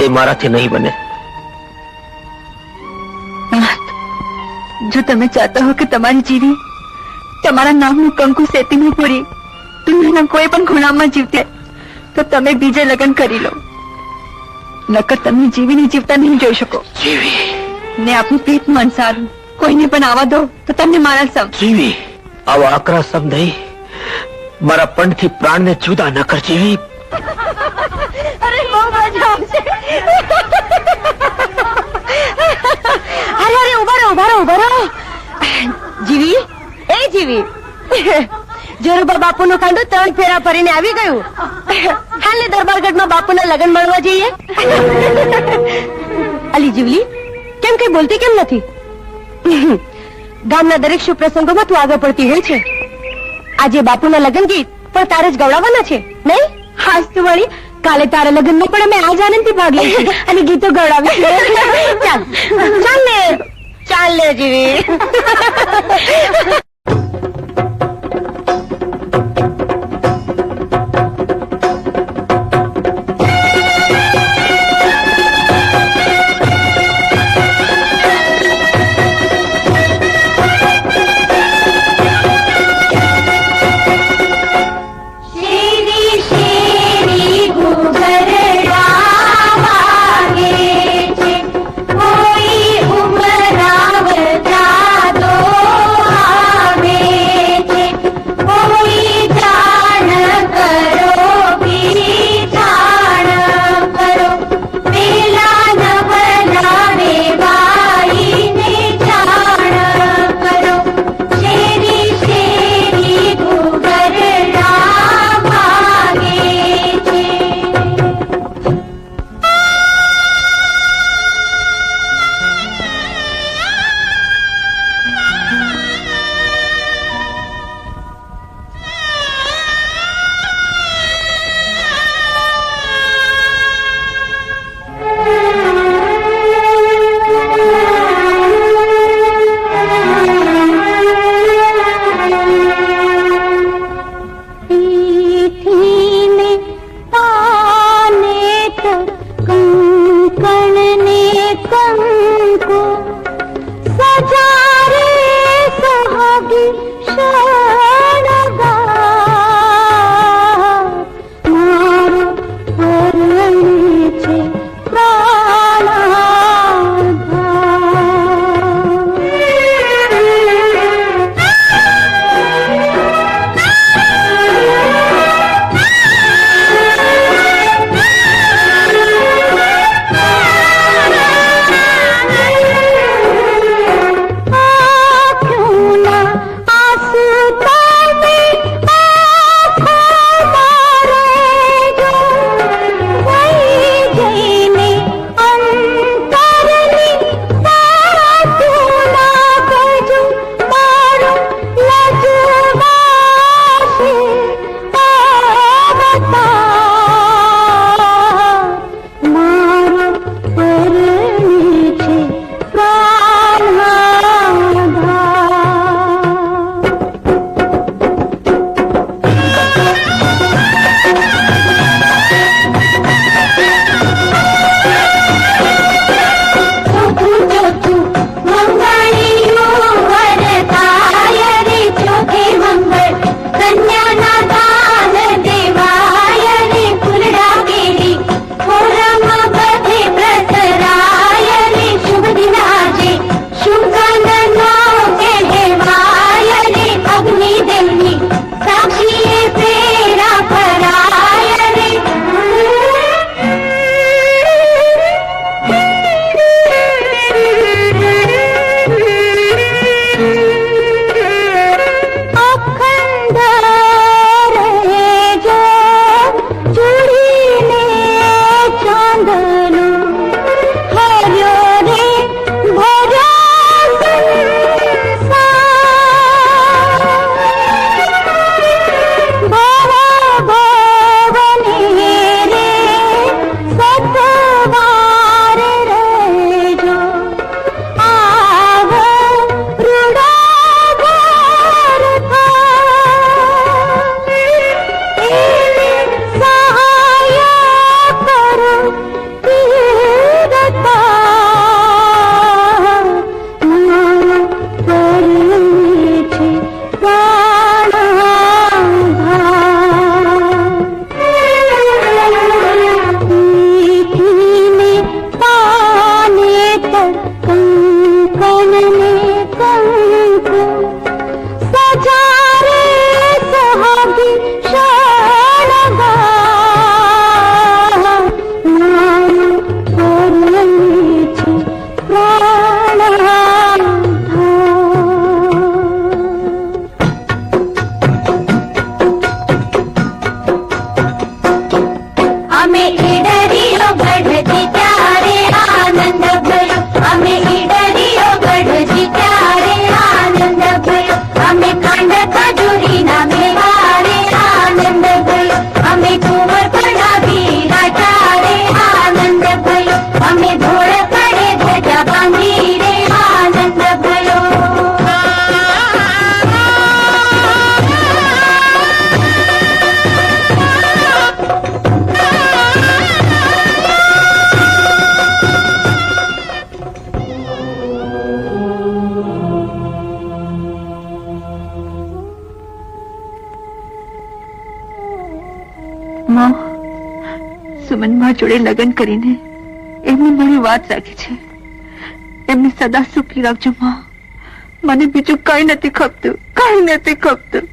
એ મારાથી નહીં બને. જો તમે ચાહતા હો કે તમારી જીવી તમારા નામનું કંકુ સેતી ન પૂરી દુનિયાના કોઈ પણ ખૂણામાં જીવતે તો તમે બીજે લગ્ન કરી લો. નકર તમે જીવીને જીવતા નહીં જોઈ શકો. જીવી ને આપનું પેટનું અંસારું કોઈને પણ આવવા દો તો તમને મારા સમ. જીવી આવા આકરા શબ્દ નહીં. મારા પંડથી પ્રાણને જુદા ન કર જીવી. અરે બહુ મજા આવશે. અરે ઉભા રહો. જીવી એ જીવી જોરુબા બાપુનું કાંડું 3 ફેરા ફરીને આવી ગયું. હાલને દરબારગઢમાં બાપુના લગ્ન મળવા જઈએ. અલી જીવલી કેમ કઈ બોલતી કેમ નથી? ગામના દરેક શુભ પ્રસંગોમાં તું આગળ પડતી હોય છે. આજે બાપુના લગ્ન ગીત પણ તારે જ ગવડાવવાના છે નહીં? હાસ તો વળી કાલે તારા લગ્ન નો પણ અમે આજ આનંદથી ભાગ લઈશું અને ગીતો ગવડાવીશું. ચાલ લે જીવી. કોઈ ઉમરાવતા દો મનમાં જોડે લગ્ન કરીને એમની મારી વાત રાખી છે. એમને સદા સુખી રાખજો માં. મને બીજું કઈ નથી ખપતું, કઈ નથી ખપતું.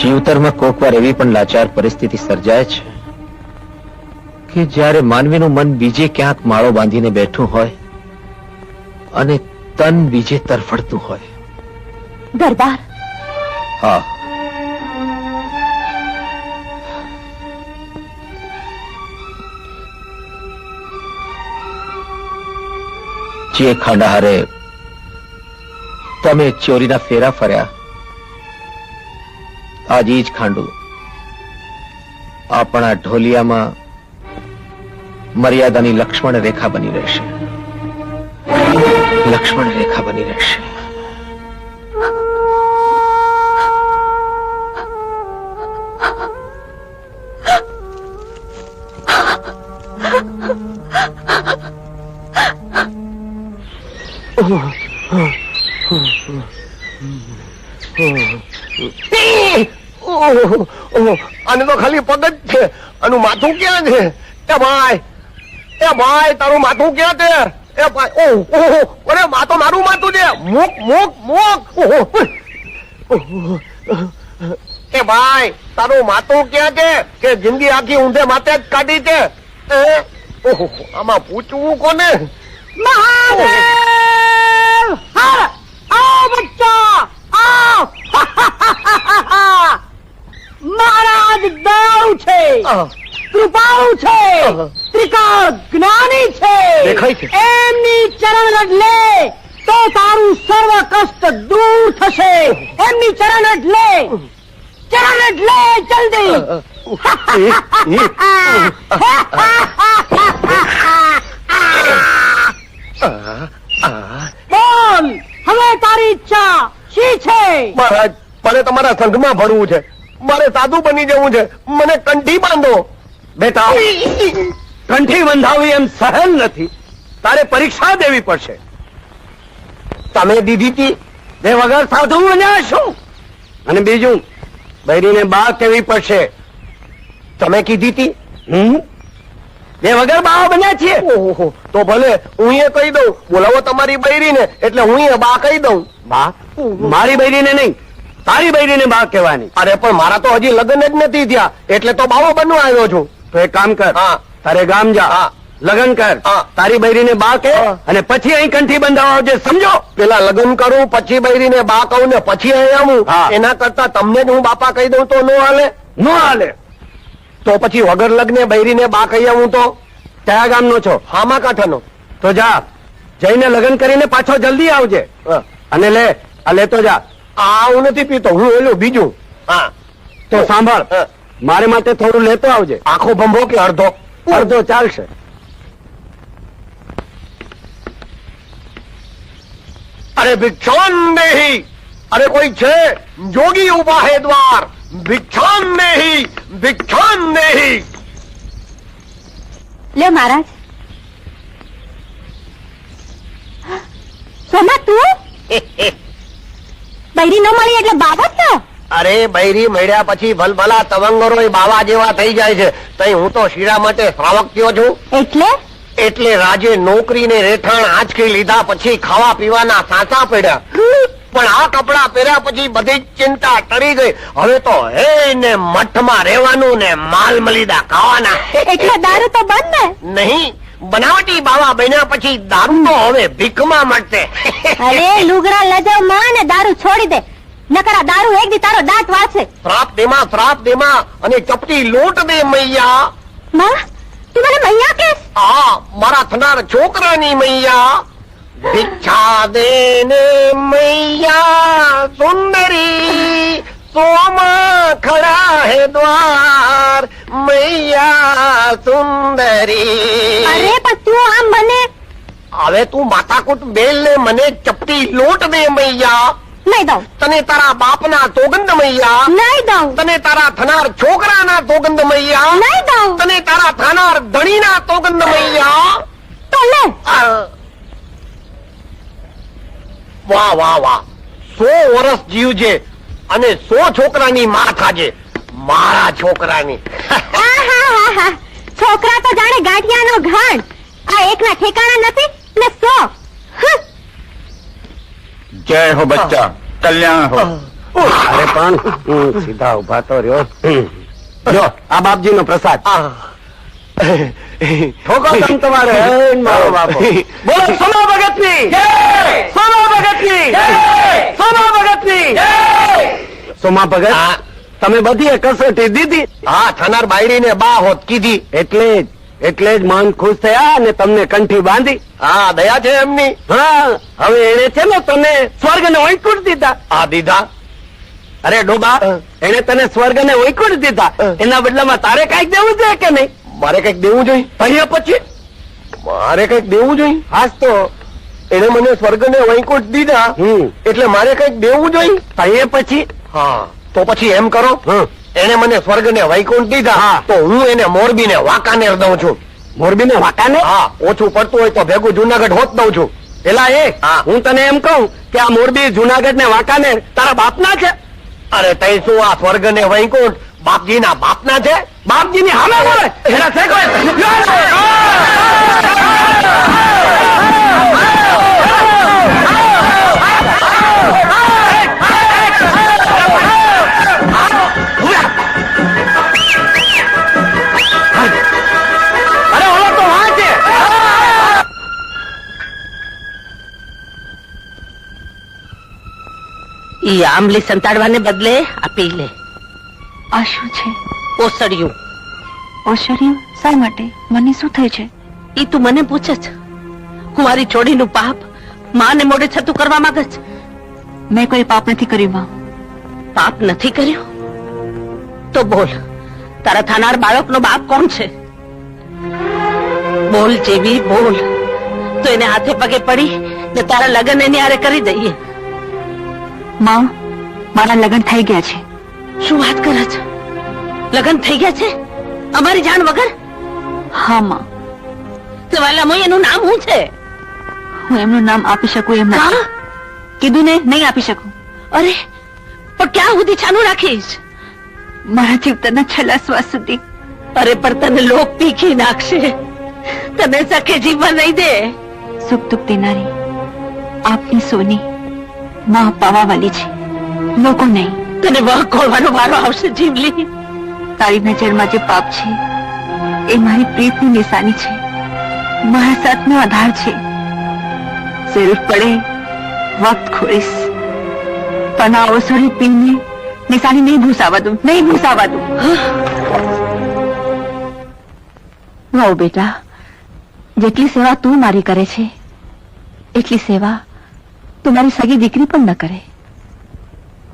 જીવતરમાં કોક વાર એવી પણ લાચાર પરિસ્થિતિ સર્જાય છે કે જ્યારે માનવીનું મન બીજે ક્યાંક માળો બાંધીને બેઠું હોય અને તન બીજે તરફડતું હોય. દરબાર, હા, જે ખાંડાહારે તમે ચોરીના ફેરા ફર્યા, આજે જ ખાંડું આપણા ઢોલિયામાં મર્યાદાની લક્ષ્મણ રેખા બની રહેશે. લક્ષ્મણ રેખા બની રહેશે. આને તો ખાલી પગ જ છે, આનું માથું ક્યાં છે? એ ભાઈ, એ ભાઈ, તારું માથું ક્યાં છે? એ ભાઈ, ઓહો, અરે માથું, મારું માથું છે. મૂક, મૂક, મૂક. એ ભાઈ, તારું માથું ક્યાં છે કે જિંદગી આખી ઊંધે માથે જ કાઢી છે? ઓહો, આમાં પૂછવું કોને? મહાદેવ! હા, આવો બચ્ચા, આવો! મહારાજ દયાળુ છે, કૃપાળુ છે, ત્રિકાળ જ્ઞાની છે. દેખાય છે. એમની ચરણ રજ લે તો તારું સર્વ કષ્ટ દૂર થશે. એમની ચરણ રજ લે, ચરણ રજ લે જલ્દી. બોલ, હવે તારી ઈચ્છા શી છે? મહારાજ, મારે તમારા સંઘમાં ભરવું છે, મારે સાધુ બની જવું છે, મને કંઠી બાંધો. બેટા, કંઠી બંધાવી એમ સહેલ નથી, તારે પરીક્ષા દેવી પડશે. તમે દીધી હતી તે વગર સાધુ બન્યા શું? અને બીજું, બૈરીને બા કેવી પડશે. તમે કીધી હતી. તે વગર બા બન્યા છીએ. ઓહો, તો ભલે હું એ કહી દઉં, બોલાવો તમારી બૈરીને, એટલે હું એ બા કહી દઉં. બા? મારી બૈરીને નહીં, તારી બૈરીને બા કહેવાની. અરે પણ મારા તો હજી લગ્ન જ નથી થયા, એટલે તો બાવો બનવા આવ્યો છું. તો એક કામ કર, હા. તારે ગામ જા, હા. લગ્ન કર, હા. તારી બૈરીને બા કે, હા. અને પછી અહીં કંઠી બંધાવા આવજે, સમજો? પેલા લગ્ન કરું, પછી બૈરીને બા કહું ને પછી અહીંયા આવું, હા. એના કરતા તમને જ હું બાપા કહી દઉં તો નો હાલે? ન હાલે. તો પછી વગર લગ્ને બૈરીને બા કહી આવું તો? કયા ગામનો છો? હામા કાંઠાનો. તો જા, જઈને લગ્ન કરીને પાછો જલ્દી આવજે. હા. અને લે, આ લેતો જા. આ હું નથી પીતો, હું એલું બીજું. હા. તો સાંભળ, હા. મારે માટે થોડું લેતો આવજે. આખો ભંભો કે અડધો? અડધો ચાલશે. અરે ભિક્ષાન દેહી, અરે કોઈ છે? જોગી ઉભા હે દ્વાર, ભિક્ષાન દેહી, ભિક્ષાન દેહી. લે મહારાજ. સોમા, તું બૈરી ન મળી એટલે બાબત ને? અરે બૈરી મળ્યા પછી ભલભલા તવંગરો બાવા જેવા થઈ જાય છે. તઈ હું તો શીરા માટે શ્રાવક થયો છું. એટલે રાજે નોકરી ને રેઠાણ આંચકી લીધા પછી ખાવા પીવાના સાચા પડ્યા. પણ આ કપડા પહેર્યા પછી બધી જ ચિંતા ટળી ગઈ. હવે તો હે ને મઠમાં રહેવાનું ને માલ મલીદા ખાવાના. એટલે દારૂ તો બંધ ને? નહીં, બનાવટી બાવા બન્યા પછી દારૂ તો હવે ભીખમાં મળશે. અરે લુગડા લજાવ માં ને દારૂ છોડી દે. નકર આ દારૂ એક દી તારો દાંત વાળશે. શ્રાપ દેમાં અને ચપટી લોટ દે મૈયા. માં તું મને મૈયા કે આ મારા થનાર છોકરાની મૈયા. ભિક્ષા દેને મૈયા સુંદરી સોમાં ખડા હે દ્વાર મૈયા સુંદરી. અરે પણ તું આમ મને હવે તું માથાકૂટ બેલ ને મને ચપટી લોટ દે મૈયા. નહીં દઉં, તને તારા બાપના સોગંદ મૈયા. નહીં દઉં, તને તારા થનાર છોકરાના સોગંદ મૈયા. નહીં દઉં. તને તારા થનાર ધણીના સોગંદ મૈયા. તો લે. વાહ વાહ વાહ, 100 વર્ષ જીવજે અને 100 છોકરાની માં થાજે. મારા છોકરાની. આહાહાહા. છોકરા તો જાણે ગાંઠિયાનો ઘાણ. આ એકના ઠેકાણા નથી ને 100. જય હો બચ્ચા, કલ્યાણ હો. અરે પણ સીધા ઉભા તો રહ્યો. જો આ બાપજી નો પ્રસાદ. ઠોકો તમ તમારે. મારો બાપો. બોલો સોમા ભગતની જય. સોમા ભગતની જય. સોમા ભગતની જય. સોમા ભગત, તમે બધી કસોટી દીધી. હા, થનાર બાયડીને બા હોત કીધી. એટલે જ મન ખુશ થયા અને તમને કંઠી બાંધી. હા, દયા છે એમની. હા, હવે એને છે ને તને સ્વર્ગ ને વૈકુંઠ દીધા. આ દીધા. અરે ડોબા, એને તને સ્વર્ગ ને વૈકુંઠ દીધા. એના બદલામાં તારે કઈક દેવું જોઈએ કે નહીં? મારે કઈક દેવું જોઈએ. અહીંયા પછી મારે કઈક દેવું જોઈએ. હાસ તો એને મને સ્વર્ગ ને વૈકુંઠ દીધા એટલે મારે કઈક દેવું જોઈએ. અહીંયા પછી હા, તો પછી એમ કરો, એને મને સ્વર્ગ ને વૈકુંઠ દીધા તો હું એને મોરબી ને વાંકાનેર દઉં છું. મોરબી ને વાંકાને? હા, ઓછું પડતું હોય તો ભેગું જુનાગઢ હોત દઉં છું. પેલા હું તને એમ કહું કે આ મોરબી જુનાગઢ ને વાંકાનેર તારા બાપના છે? અરે તઈ શું, આ સ્વર્ગ ને વૈકુંઠ બાપજી ના બાપના છે? બાપજી ની હામે બોલે એના છે કોઈ? અરે ઓલો તો વાં છે. ઈ આંબલી સંતાડવાને બદલે આ પી લે. આ શું છે? ઓસડિયું. ઓશરિયું શા માટે? મને શું થાય છે? ઈ તું મને પૂછે છે? હું મારી છોડીનું પાપ માને મોઢે છતું કરવા માંગે છે? મેં કોઈ પાપ નથી કર્યું માં. પાપ નથી કર્યું તો બોલ, તારા થનાર બાળકનો બાપ કોણ છે? બોલ જેવી બોલ, તો એને હાથે પગે પડી ને તારા લગ્ન એની હારે કરી દઈએ. માં, મારા લગ્ન થઈ ગયા છે. શું વાત કરે છે? લગ્ન થઈ ગયા છે અમારી જાણ વગર? હા માં. તો વાલા મોય એનું નામ શું છે? હું એમનું નામ આપી શકું એમ નથી. હા? કીધું ને, નહીં આપી શકું. અરે પણ ક્યાં સુધી છાનું રાખીશ? મારા જીવતાના છેલ્લા શ્વાસ સુધી. અરે પણ તને લોક પીખી નાખશે, તને સખે જીવવા નહીં દે. સુખ દુઃખ દેનારી આપની સોની માં અપાવા વાલી છે, લોકો નહીં. તને વહ ખોલવાનો વારો આવશે જીવલી. તારી નજરમાં જે પાપ છે એ મારી પ્રીતની નિશાની છે, મારા સાથનો આધાર છે. જરૂર પડે વખત ખોરીશ, પણ આ ઓસોરી પીને નિશાની નહીં ભૂસાવા દઉં, નહીં ભૂસાવા દઉં. વાવ બેટા, જેટલી સેવા તું મારી કરે છે એટલી સેવા તું મારી સગી દીકરી પણ ન કરે.